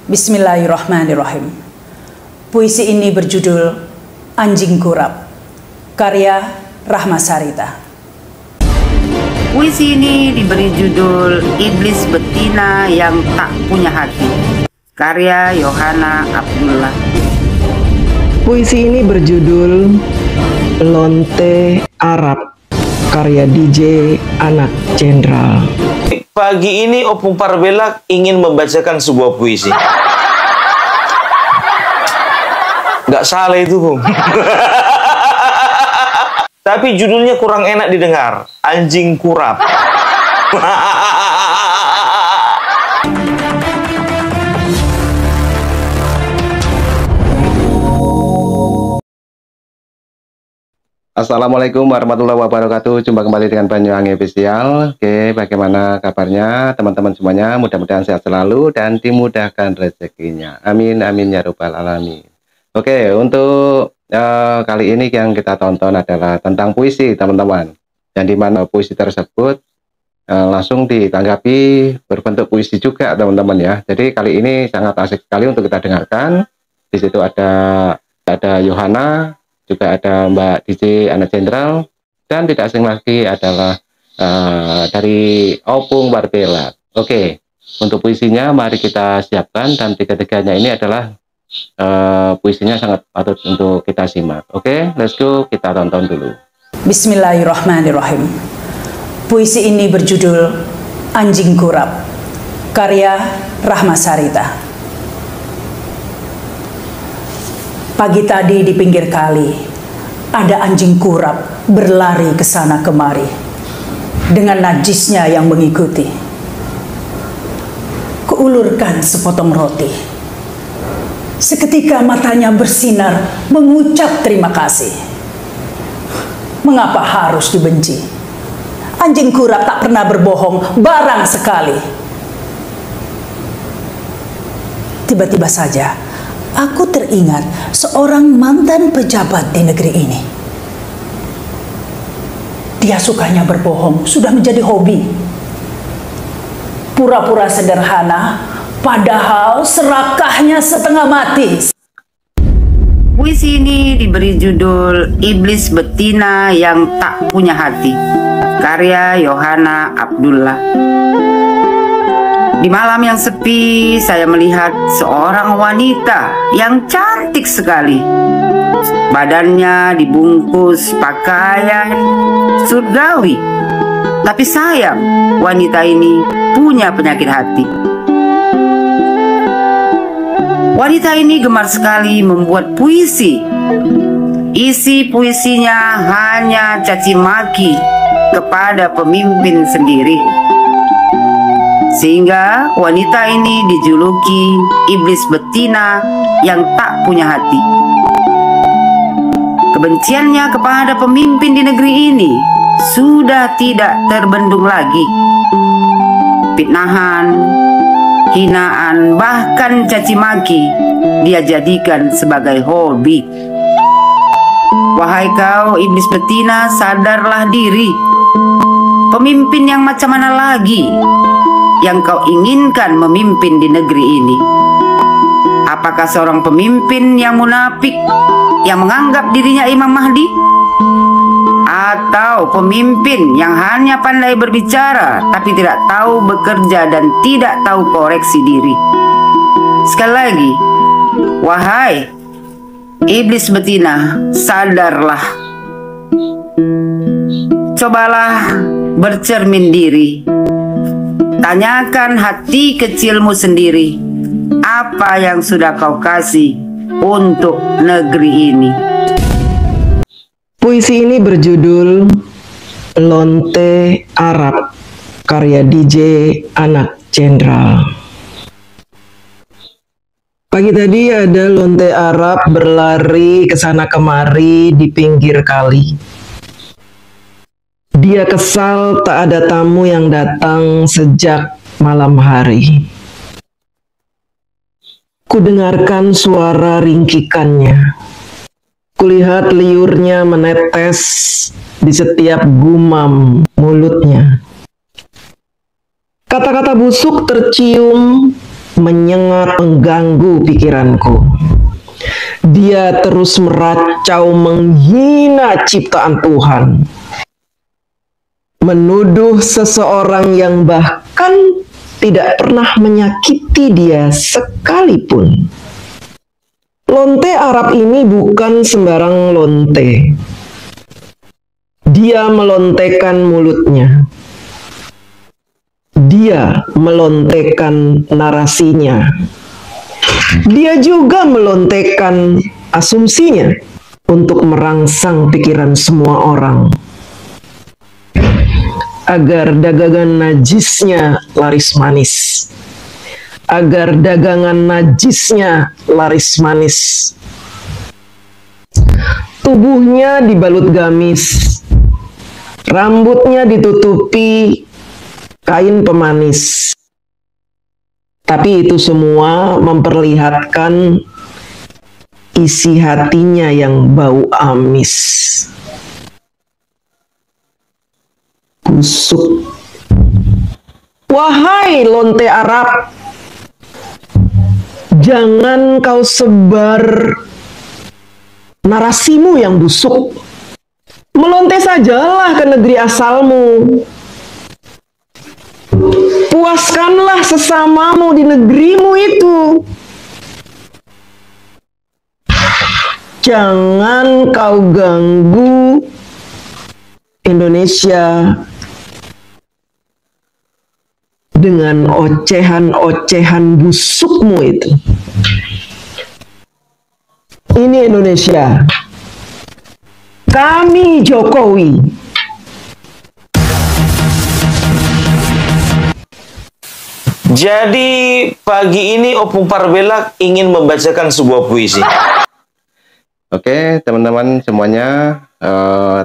Bismillahirrahmanirrahim. Puisi ini berjudul Anjing Kurap, karya Rahma Sarita. Puisi ini diberi judul Iblis Betina yang Tak Punya Hati, karya Yohana Abdullah. Puisi ini berjudul Lonte Arab, karya DJ Anak Jenderal. Pagi ini Opung Parbelak ingin membacakan sebuah puisi. Gak salah itu, Bung. Tapi judulnya kurang enak didengar. Anjing Kurap. Assalamualaikum warahmatullahi wabarakatuh. Jumpa kembali dengan Banyuwangi Official. Oke, bagaimana kabarnya teman-teman semuanya? Mudah-mudahan sehat selalu dan dimudahkan rezekinya. Amin, amin ya rabbal alamin. Oke, untuk kali ini yang kita tonton adalah tentang puisi, teman-teman. Dan di mana puisi tersebut langsung ditanggapi berbentuk puisi juga, teman-teman ya. Jadi kali ini sangat asik sekali untuk kita dengarkan. Di situ ada Yohana, juga ada Mbak DJ Anak Jenderal, dan tidak asing lagi adalah dari Opung Parbelak. Oke, untuk puisinya mari kita siapkan, dan tiga-tiganya ini adalah puisinya sangat patut untuk kita simak. Oke, let's go, kita tonton dulu. Bismillahirrahmanirrahim. Puisi ini berjudul Anjing Kurap, karya Rahma Sarita. Pagi tadi di pinggir kali, ada anjing kurap berlari ke sana kemari, dengan najisnya yang mengikuti. Kuulurkan sepotong roti. Seketika matanya bersinar mengucap terima kasih. Mengapa harus dibenci? Anjing kurap tak pernah berbohong barang sekali. Tiba-tiba saja aku teringat seorang mantan pejabat di negeri ini. Dia sukanya berbohong, sudah menjadi hobi. Pura-pura sederhana, padahal serakahnya setengah mati. Puisi ini diberi judul Iblis Betina yang Tak Punya Hati, karya Yohana Abdullah. Di malam yang sepi, saya melihat seorang wanita yang cantik sekali. Badannya dibungkus pakaian surgawi. Tapi sayang, wanita ini punya penyakit hati. Wanita ini gemar sekali membuat puisi. Isi puisinya hanya caci maki kepada pemimpin sendiri. Sehingga wanita ini dijuluki iblis betina yang tak punya hati. Kebenciannya kepada pemimpin di negeri ini sudah tidak terbendung lagi. Fitnahan, hinaan, bahkan caci maki dia jadikan sebagai hobi. Wahai kau iblis betina, sadarlah diri. Pemimpin yang macam mana lagi yang kau inginkan memimpin di negeri ini? Apakah seorang pemimpin yang munafik, yang menganggap dirinya Imam Mahdi? Atau pemimpin yang hanya pandai berbicara tapi tidak tahu bekerja dan tidak tahu koreksi diri? Sekali lagi, wahai iblis betina, sadarlah. Cobalah bercermin diri. Tanyakan hati kecilmu sendiri, apa yang sudah kau kasih untuk negeri ini? Puisi ini berjudul Lonte Arab, karya DJ Anak Jenderal. Pagi tadi ada lonte Arab berlari ke sana kemari di pinggir kali. Dia kesal tak ada tamu yang datang sejak malam hari. Kudengarkan suara ringkikannya. Kulihat liurnya menetes di setiap gumam mulutnya. Kata-kata busuk tercium menyengat, mengganggu pikiranku. Dia terus meracau, menghina ciptaan Tuhan, menuduh seseorang yang bahkan tidak pernah menyakiti dia sekalipun. Lonte Arab ini bukan sembarang lonte. Dia melontekan mulutnya. Dia melontekan narasinya. Dia juga melontekan asumsinya untuk merangsang pikiran semua orang, agar dagangan najisnya laris manis. Agar dagangan najisnya laris manis. Tubuhnya dibalut gamis. Rambutnya ditutupi kain pemanis. Tapi itu semua memperlihatkan isi hatinya yang bau amis. Busuk. Wahai lonte Arab, jangan kau sebar narasimu yang busuk. Melonte sajalah ke negeri asalmu. Puaskanlah sesamamu di negerimu itu. Jangan kau ganggu Indonesia dengan ocehan-ocehan busukmu itu. Ini Indonesia. Kami Jokowi. Jadi pagi ini Opung Parbelak ingin membacakan sebuah puisi. Oke, teman-teman semuanya,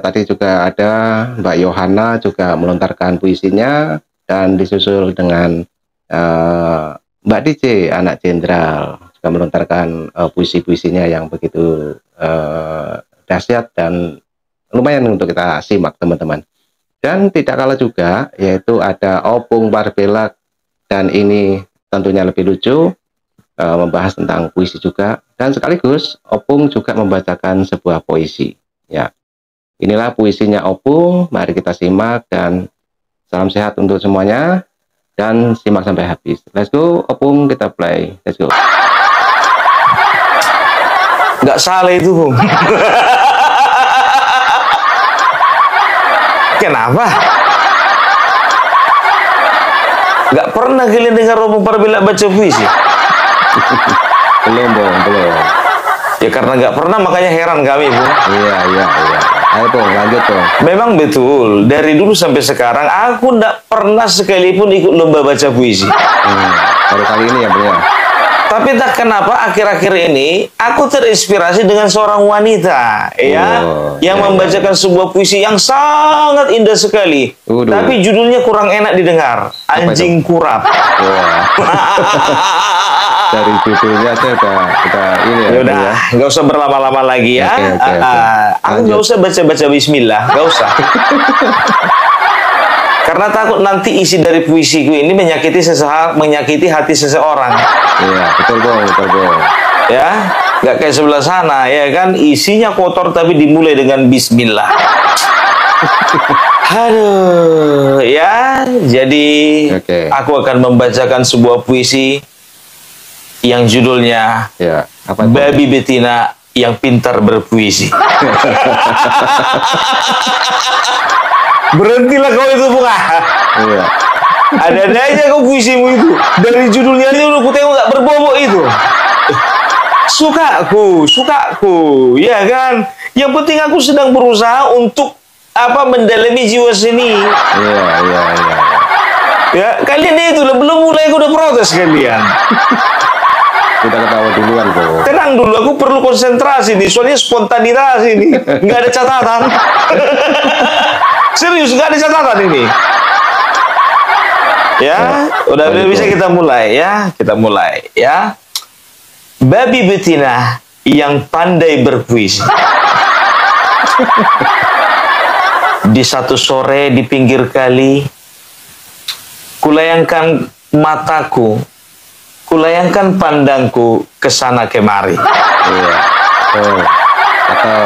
tadi juga ada Mbak Yohana juga melontarkan puisinya, dan disusul dengan Mbak DJ, anak jenderal, juga melontarkan puisi-puisinya yang begitu dahsyat dan lumayan untuk kita simak, teman-teman. Dan tidak kalah juga, yaitu ada Opung Parbelak, dan ini tentunya lebih lucu, membahas tentang puisi juga, dan sekaligus Opung juga membacakan sebuah puisi. Ya, inilah puisinya Opung, mari kita simak, dan salam sehat untuk semuanya, dan simak sampai habis. Let's go, Opung, kita play. Let's go. Nggak salah itu, Bung. Kenapa? Nggak pernah kalian dengar Opung Parbelak baca puisi? Belum, Bung, belum. Ya karena nggak pernah, makanya heran kami, Bung. Iya. Ayo, Bung, lanjut, Bung. Memang betul, dari dulu sampai sekarang aku nggak pernah sekalipun ikut lomba baca puisi. Baru kali ini ya, Bung, ya? Tapi tak kenapa akhir-akhir ini aku terinspirasi dengan seorang wanita, yang membacakan sebuah puisi yang sangat indah sekali. Tapi judulnya kurang enak didengar, Anjing Kurap. Dari judulnya saya udah ini ya. Udah, nggak usah berlama-lama lagi ya. Oke. Aku nggak usah baca-baca Bismillah, nggak usah. Karena takut nanti isi dari puisiku ini menyakiti hati seseorang. Iya, betul, Bung. Ya, nggak kayak sebelah sana, ya kan? Isinya kotor tapi dimulai dengan Bismillah. Aduh, ya. Jadi aku akan membacakan sebuah puisi yang judulnya Babi Betina yang Pintar Berpuisi. Berhentilah kau itu, Bunga. Iya. Ada aja kau puisimu itu. Dari judulnya aja udah kutengok gak berbobot itu. Sukaku, ya kan? Yang penting aku sedang berusaha untuk mendalami jiwa seni. Iya. Ya, kalian itu belum mulai aku udah protes kalian. Kita ketawa duluan, Bung. Tenang dulu, aku perlu konsentrasi nih, soalnya spontanitas ini. Nggak ada catatan. Serius, nggak ada catatan ini. Ya, udah bisa kita mulai ya. Kita mulai ya. Babi betina yang pandai berpuisi. Di satu sore di pinggir kali, kulayangkan mataku, kulayangkan pandangku ke sana kemari. Iya. Oh. Atau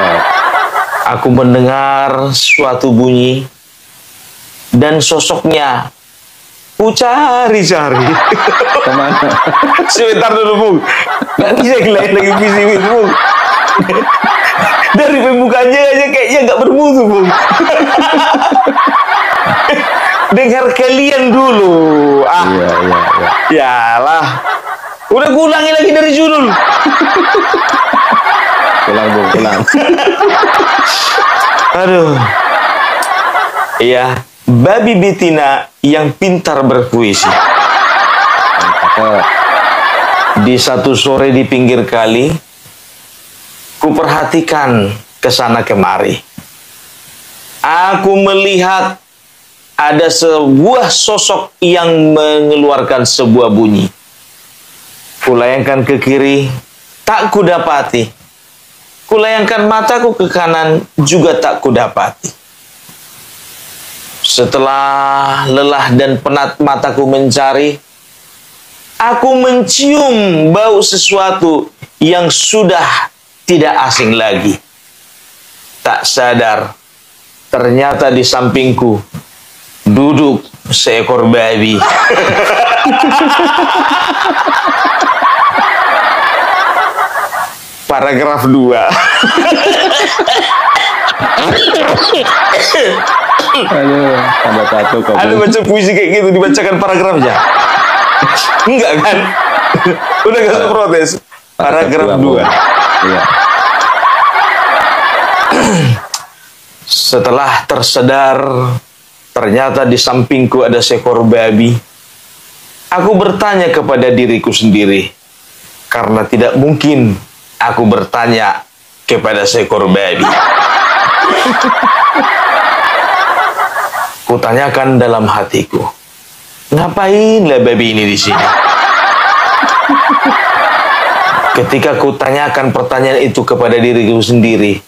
Aku mendengar suatu bunyi dan sosoknya ku cari-cari. kemana? Sebentar dulu, Bung. Nanti saya kelain lagi visi itu, Bung. Dari pembukanya aja kayaknya nggak bermutu, Bung. Dengar kalian dulu. Iya. Yalah. Udah kulangi lagi dari judul. Pulang, Bung, pulang. Aduh. Iya, babi betina yang pintar berpuisi. Cakep. Di satu sore di pinggir kali, kuperhatikan ke sana kemari. Aku melihat ada sebuah sosok yang mengeluarkan sebuah bunyi. Kulayangkan ke kiri, tak kudapati. Kulayangkan mataku ke kanan, juga tak kudapati. Setelah lelah dan penat mataku mencari, aku mencium bau sesuatu yang sudah tidak asing lagi. Tak sadar, ternyata di sampingku duduk seekor babi. Paragraf 2. Aduh, tambah batuk kok. Ada baca puisi kayak gitu dibacakan paragrafnya? Enggak kan? Udah gak usah protes. Paragraf 2. Iya. Setelah tersedar, ternyata di sampingku ada seekor babi. Aku bertanya kepada diriku sendiri, karena tidak mungkin aku bertanya kepada seekor babi. Kutanyakan dalam hatiku, ngapainlah babi ini di sini? Ketika kutanyakan pertanyaan itu kepada diriku sendiri,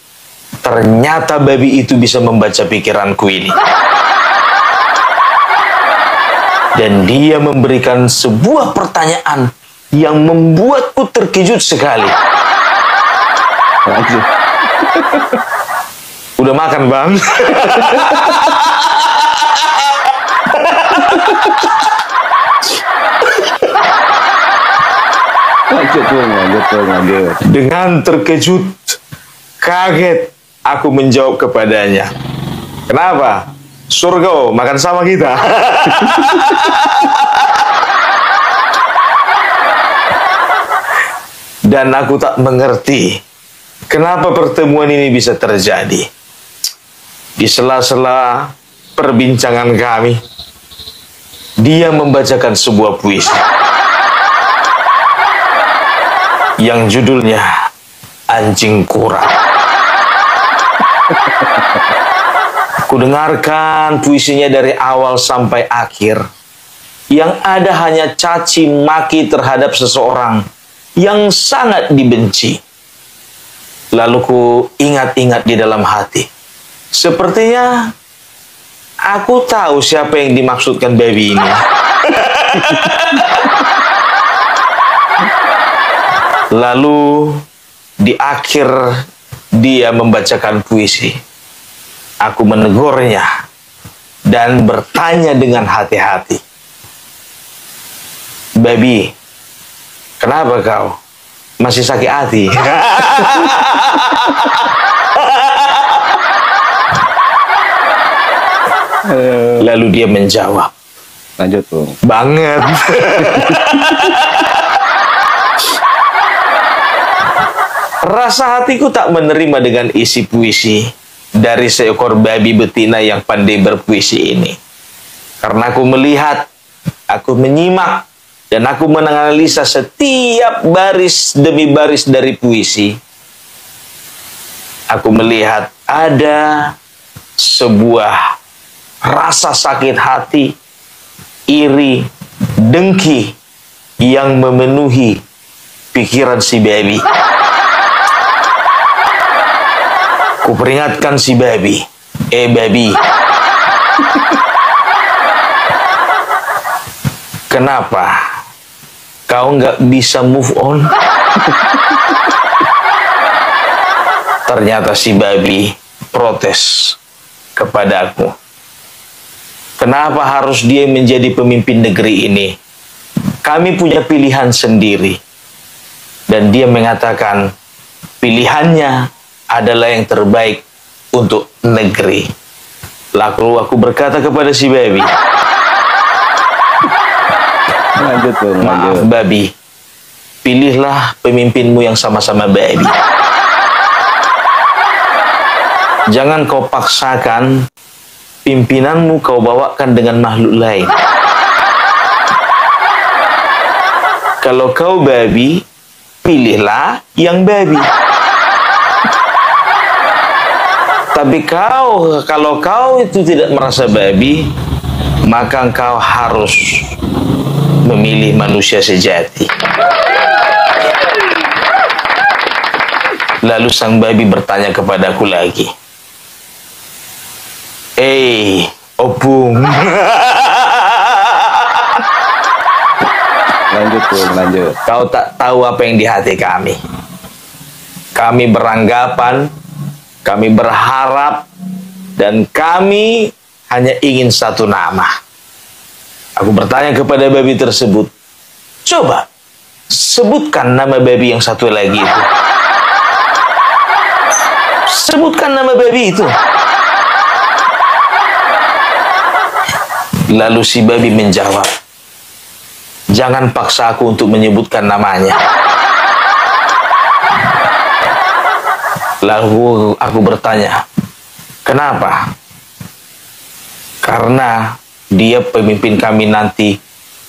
ternyata babi itu bisa membaca pikiranku ini. Dan dia memberikan sebuah pertanyaan yang membuatku terkejut sekali. Lanjut. Udah makan, Bang? Lanjut. Dengan terkejut, kaget, aku menjawab kepadanya. Kenapa? Surga makan sama kita. Dan aku tak mengerti kenapa pertemuan ini bisa terjadi. Di sela-sela perbincangan kami, dia membacakan sebuah puisi yang judulnya Anjing Kurap. Kudengarkan puisinya dari awal sampai akhir. Yang ada hanya caci maki terhadap seseorang yang sangat dibenci. Lalu ku ingat-ingat di dalam hati. Sepertinya aku tahu siapa yang dimaksudkan babi ini. Lalu di akhir dia membacakan puisi. Aku menegurnya dan bertanya dengan hati-hati. Babi, kenapa kau masih sakit hati? Lalu dia menjawab, Lanjut, Bung. banget. Rasa hatiku tak menerima dengan isi puisi dari seekor babi betina yang pandai berpuisi ini. Karena aku melihat, aku menyimak, dan aku menganalisa setiap baris demi baris dari puisi. Aku melihat ada sebuah rasa sakit hati, iri, dengki yang memenuhi pikiran si babi. Kuperingatkan si babi, babi, Kau nggak bisa move on. Ternyata si babi protes kepada aku. Kenapa harus dia menjadi pemimpin negeri ini? Kami punya pilihan sendiri. Dan dia mengatakan pilihannya adalah yang terbaik untuk negeri. Lalu aku berkata kepada si babi, Lanjut, Bung. maaf babi, pilihlah pemimpinmu yang sama-sama babi. Jangan kau paksakan pimpinanmu kau bawakan dengan makhluk lain. Kalau kau babi, pilihlah yang babi. Tapi kalau kau itu tidak merasa babi, maka engkau harus memilih manusia sejati. Lalu sang babi bertanya kepadaku lagi, Opung. Lanjut, Bung, lanjut. Kau tak tahu apa yang di hati kami. Kami beranggapan, kami berharap, dan kami hanya ingin satu nama. Aku bertanya kepada babi tersebut, coba sebutkan nama babi yang satu lagi itu. Sebutkan nama babi itu. Lalu si babi menjawab, jangan paksa aku untuk menyebutkan namanya. Lalu aku bertanya, kenapa? Karena dia pemimpin kami nanti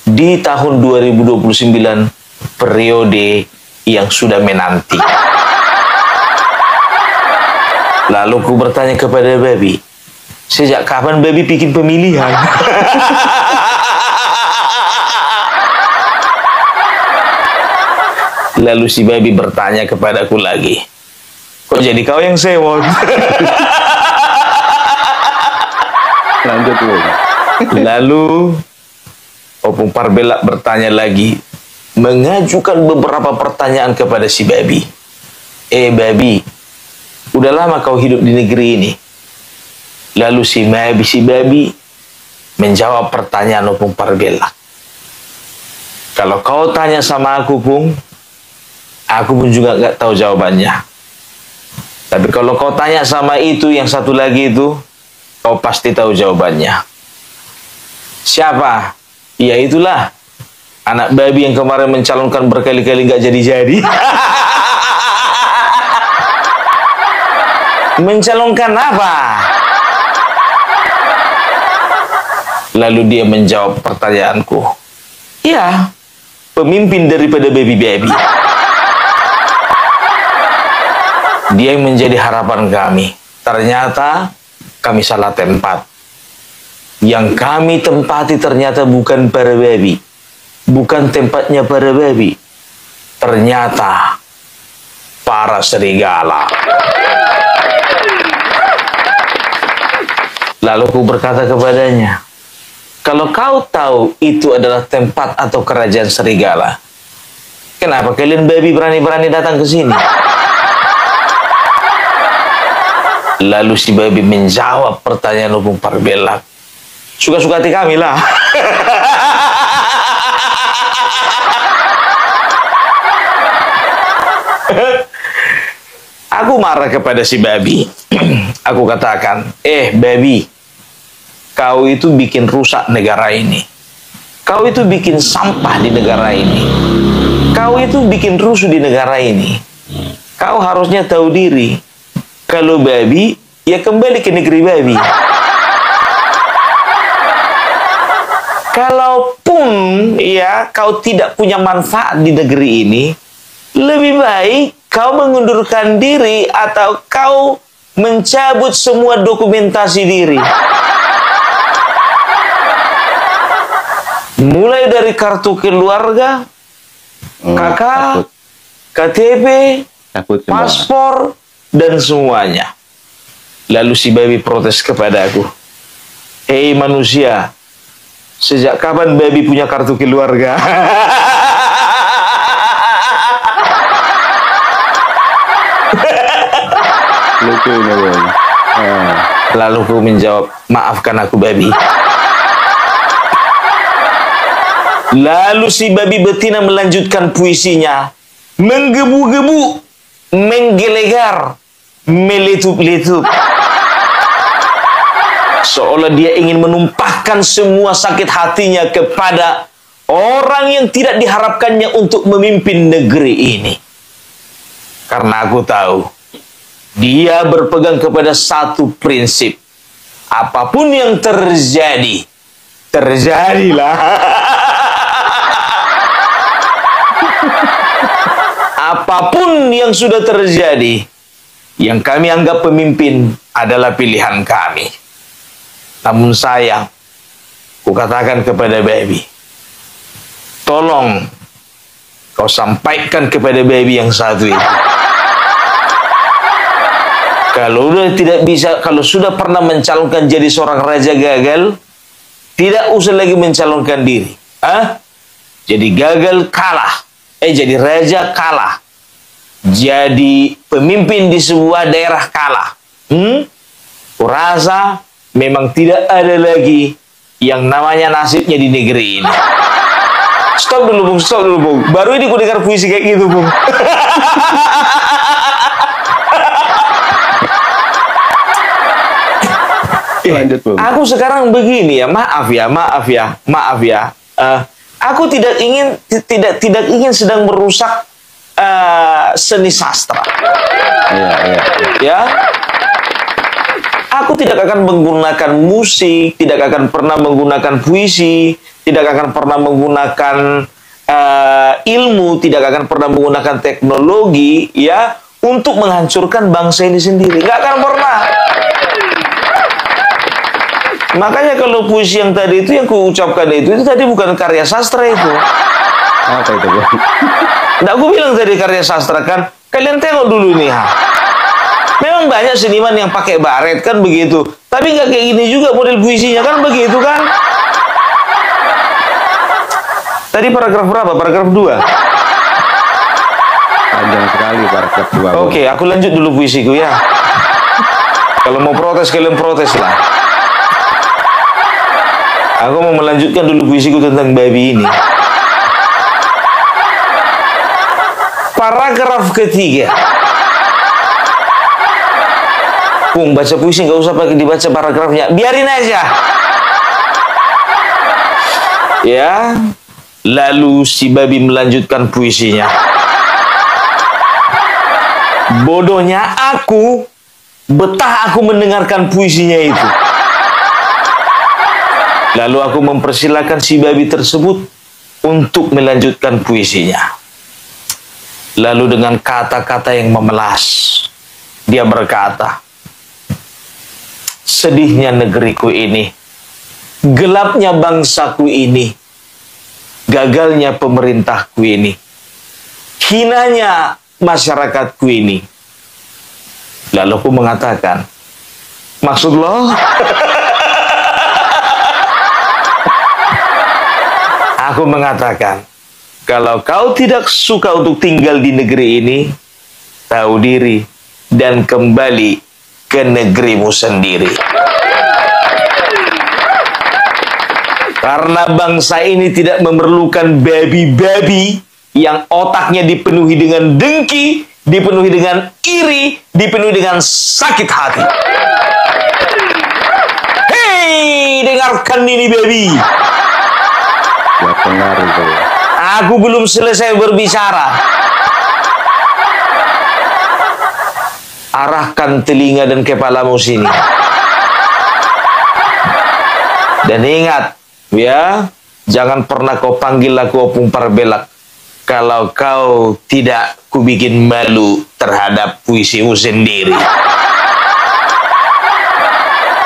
di tahun 2029, periode yang sudah menanti. Lalu aku bertanya kepada babi, sejak kapan babi bikin pemilihan? Lalu si babi bertanya kepadaku lagi, kok jadi kau yang sewot? Lanjut, Bung. Lalu Opung Parbelak bertanya lagi, mengajukan beberapa pertanyaan kepada si babi. Babi, udah lama kau hidup di negeri ini? Lalu si babi menjawab pertanyaan Opung Parbelak. Kalau kau tanya sama aku, Pung, aku pun juga nggak tahu jawabannya. Tapi kalau kau tanya sama itu yang satu lagi itu, kau pasti tahu jawabannya. Siapa? Ya itulah anak babi yang kemarin mencalonkan berkali-kali nggak jadi-jadi. Mencalonkan apa? Lalu dia menjawab pertanyaanku. Ya, pemimpin daripada baby-baby. Dia yang menjadi harapan kami. Ternyata kami salah tempat. Yang kami tempati ternyata bukan para babi. Bukan tempatnya para babi. Ternyata para serigala. Lalu aku berkata kepadanya, kalau kau tahu itu adalah tempat atau kerajaan serigala, kenapa kalian babi berani-berani datang ke sini? Lalu si babi menjawab pertanyaan Opung Parbelak. Suka-suka hati kami lah. Aku marah kepada si babi. Aku katakan, babi, kau itu bikin rusak negara ini. Kau itu bikin sampah di negara ini. Kau itu bikin rusuh di negara ini. Kau harusnya tahu diri. Kalau babi, ya kembali ke negeri babi. Kalaupun ya kau tidak punya manfaat di negeri ini, lebih baik kau mengundurkan diri atau kau mencabut semua dokumentasi diri. Mulai dari kartu keluarga, kakak, KTP, paspor, dan semuanya. Lalu si babi protes kepada aku. Hei manusia, sejak kapan babi punya kartu keluarga? lucunya, Bung. Lalu aku menjawab, maafkan aku babi. Lalu si babi betina melanjutkan puisinya, menggebu-gebu, menggelegar, meletup-letup. Seolah dia ingin menumpahkan semua sakit hatinya kepada orang yang tidak diharapkannya untuk memimpin negeri ini. Karena aku tahu, dia berpegang kepada satu prinsip. Apapun yang terjadi, terjadilah. Apapun yang sudah terjadi, yang kami anggap pemimpin adalah pilihan kami. Namun sayang, kukatakan kepada baby, tolong kau sampaikan kepada baby yang satu itu. Kalau sudah tidak bisa, kalau sudah pernah mencalonkan jadi seorang raja gagal, tidak usah lagi mencalonkan diri. Jadi gagal kalah. Jadi raja kalah. Jadi pemimpin di sebuah daerah kalah. Kurasa memang tidak ada lagi yang namanya nasibnya di negeri ini. Stop dulu, Bung. Baru ini ku dengar puisi kayak gitu, Bung. Lanjut, Bung. Aku sekarang begini ya, maaf ya. Aku tidak ingin sedang merusak seni sastra. Ya. Aku tidak akan menggunakan musik, tidak akan pernah menggunakan puisi, tidak akan pernah menggunakan ilmu, tidak akan pernah menggunakan teknologi, ya, untuk menghancurkan bangsa ini sendiri. Nggak akan pernah. Makanya kalau puisi yang tadi itu, yang kuucapkan itu tadi bukan karya sastra itu. Apa itu, Bung? Nggak, aku bilang tadi karya sastra kan. Kalian tengok dulu nih, memang banyak seniman yang pakai baret kan begitu. Tapi nggak kayak gini juga model puisinya kan begitu kan. Tadi paragraf berapa? Paragraf 2. Panjang sekali paragraf 2. Oke, aku lanjut dulu puisiku ya. Kalau mau protes, kalian protes lah. Aku mau melanjutkan dulu puisiku tentang babi ini. Paragraf 3. Bung, baca puisi nggak usah pakai dibaca paragrafnya, biarin aja. Ya. Lalu si babi melanjutkan puisinya. Bodohnya aku, betah aku mendengarkan puisinya itu. Lalu aku mempersilahkan si babi tersebut untuk melanjutkan puisinya. Lalu dengan kata-kata yang memelas, dia berkata, sedihnya negeriku ini, gelapnya bangsaku ini, gagalnya pemerintahku ini, hinanya masyarakatku ini. Lalu aku mengatakan, maksud lo? Aku mengatakan, kalau kau tidak suka untuk tinggal di negeri ini, tahu diri dan kembali ke negerimu sendiri. Karena bangsa ini tidak memerlukan babi-babi yang otaknya dipenuhi dengan dengki, dipenuhi dengan iri, dipenuhi dengan sakit hati. Hei, dengarkan ini babi. Ya benar itu. Aku belum selesai berbicara. Arahkan telinga dan kepalamu sini. Dan ingat, ya, jangan pernah kau panggil aku Opung Parbelak kalau kau tidak kubikin malu terhadap puisimu sendiri.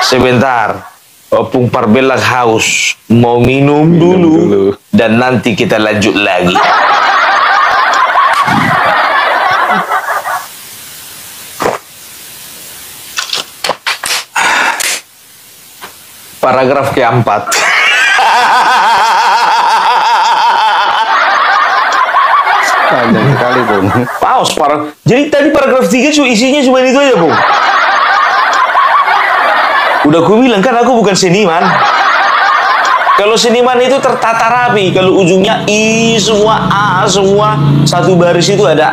Sebentar, Opung Parbelak haus, mau minum dulu, dan nanti kita lanjut lagi. Paragraf keempat. Panjang sekali, Bung. Paus, jadi tadi paragraf 3 isinya cuma itu aja, Bung. Udah ku bilang kan aku bukan seniman. Kalau seniman itu tertata rapi. Kalau ujungnya I semua, A semua, satu baris itu ada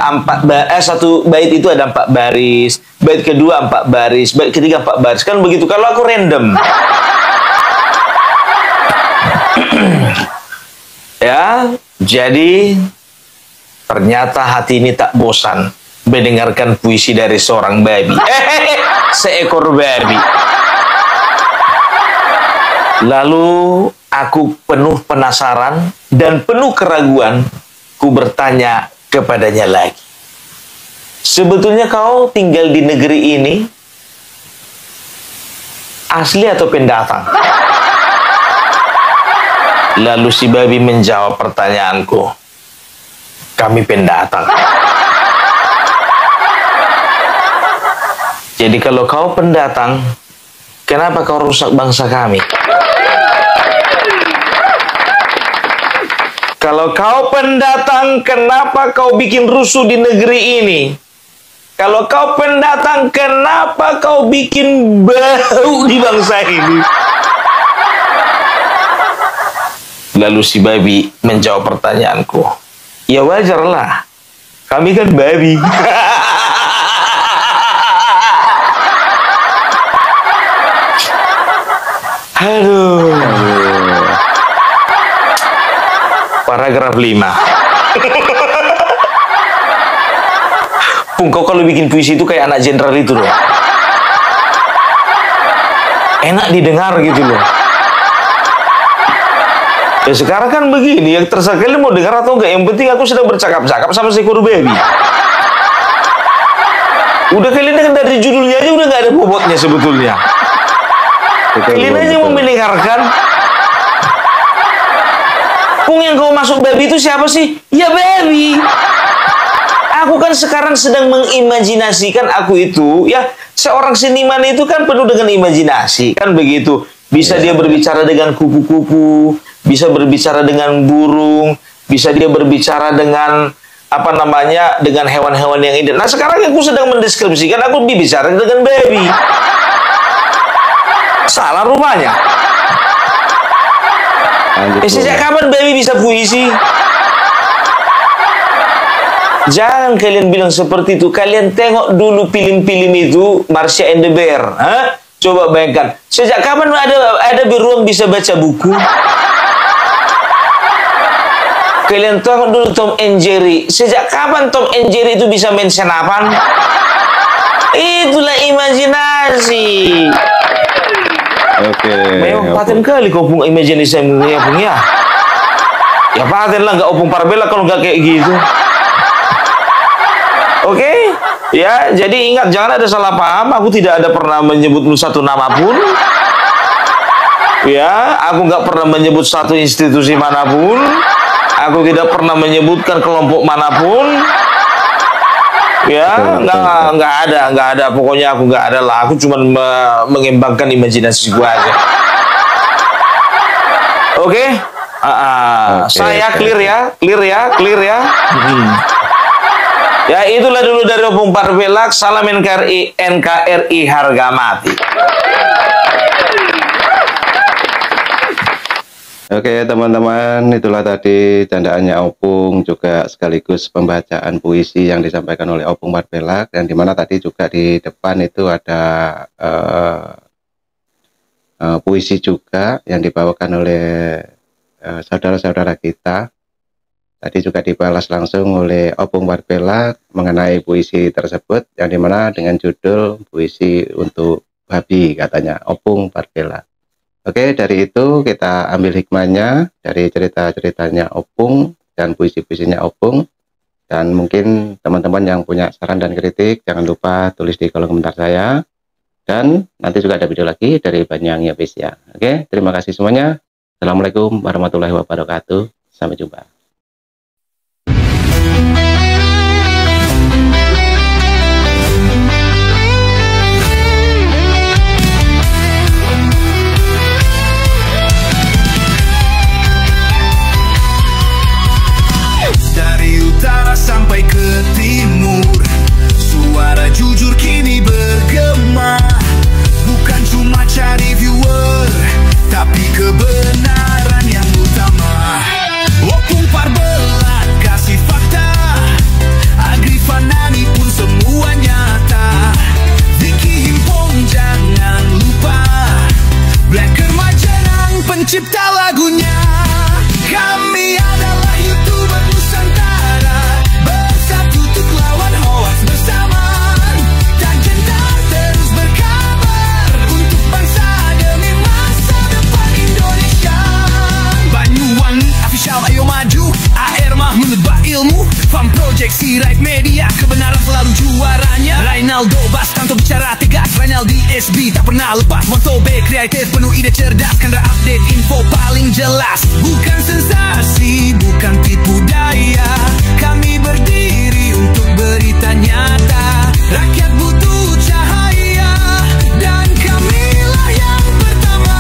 satu bait itu ada 4 baris. Bait kedua 4 baris. Bait ketiga 4 baris. Kan begitu. Kalau aku random. Ya, jadi ternyata hati ini tak bosan mendengarkan puisi dari seorang babi. Seekor babi. Lalu aku penuh penasaran dan penuh keraguan, ku bertanya kepadanya lagi. Sebetulnya kau tinggal di negeri ini asli atau pendatang? Lalu si babi menjawab pertanyaanku. Kami pendatang. Jadi kalau kau pendatang, kenapa kau rusak bangsa kami? Kalau kau pendatang, kenapa kau bikin rusuh di negeri ini? Kalau kau pendatang, kenapa kau bikin bau di bangsa ini? Lalu si babi menjawab pertanyaanku. Ya wajarlah, kami kan babi. Aduh. Paragraf 5. Pung, kau kalau bikin puisi itu kayak anak jenderal itu loh. Enak didengar gitu loh. Ya sekarang kan begini, yang terserah kalian mau dengar atau enggak. Yang penting aku sedang bercakap-cakap sama seekor baby. Udah kalian dengar dari judulnya aja udah nggak ada bobotnya sebetulnya. Kalian aja mau mendengarkan. Pung, yang kau masuk baby itu siapa sih? Ya baby. Aku kan sekarang sedang mengimajinasikan aku itu, ya seorang seniman itu kan penuh dengan imajinasi, kan begitu. Bisa dia berbicara dengan kupu-kupu, bisa berbicara dengan burung, bisa dia berbicara dengan apa namanya, dengan hewan-hewan yang indah. Nah sekarang aku sedang mendeskripsikan, aku bicara dengan baby. Salah rupanya. Sejak kapan baby bisa puisi? Jangan kalian bilang seperti itu. Kalian tengok dulu film-film itu, Marsha and the Bear. Hah? Coba bayangkan. Sejak kapan ada beruang bisa baca buku? Kalian tengok dulu Tom and Jerry. Sejak kapan Tom and Jerry itu bisa main senapan? Itulah imajinasi. Oke. Memang paten kali kau pun imajinasi ya pun ya. Ya paten lah, nggak opung Parbella kalau nggak kayak gitu. Oke, ya jadi ingat jangan ada salah paham. Aku tidak ada pernah menyebut satu nama pun. Ya, aku nggak pernah menyebut satu institusi manapun. Aku tidak pernah menyebutkan kelompok manapun. Ya, nggak ada. Pokoknya aku nggak ada lah. Aku cuma mengembangkan imajinasi gua aja. Oke? Saya clear ya. Ya itulah dulu dari Opung Parbella. Salam NKRI harga mati. Oke teman-teman, itulah tadi candaannya Opung, juga sekaligus pembacaan puisi yang disampaikan oleh Opung Parbella, dan dimana tadi juga di depan itu ada puisi juga yang dibawakan oleh saudara-saudara kita. Tadi juga dibalas langsung oleh Opung Parbella mengenai puisi tersebut, yang dimana dengan judul puisi untuk babi katanya Opung Parbella. Oke, dari itu kita ambil hikmahnya dari cerita-ceritanya Opung dan puisi-puisinya Opung. Dan mungkin teman-teman yang punya saran dan kritik jangan lupa tulis di kolom komentar saya. Dan nanti juga ada video lagi dari Banyuwangi Official. Oke, terima kasih semuanya. Assalamualaikum warahmatullahi wabarakatuh. Sampai jumpa. Sampai ke timur, suara jujur kini bergema. Bukan cuma cari Ronaldo Baskanto bicara tegas, Ronaldo SB tak pernah lepas moto B kreatif penuh ide cerdas, kan update info paling jelas. Bukan sensasi, bukan tipu daya, kami berdiri untuk berita nyata. Rakyat butuh cahaya dan kamilah yang pertama.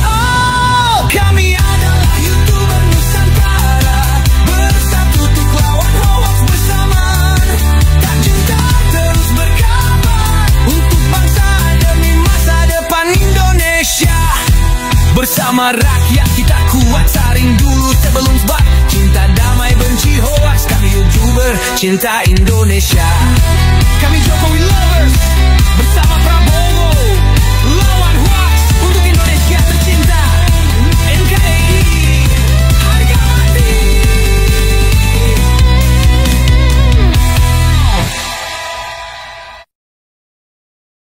Oh, kami adalah YouTuber Nusantara, bersatu untuk lawan hoax bersamaan. Tak gentar terus berkabar untuk bangsa demi masa depan Indonesia. Bersama rakyat kita kuat, saring dulu sebelum sebar. Cinta damai benci hoax, kami YouTuber cinta Indonesia. Kami Jokowi lovers bersama Prabowo.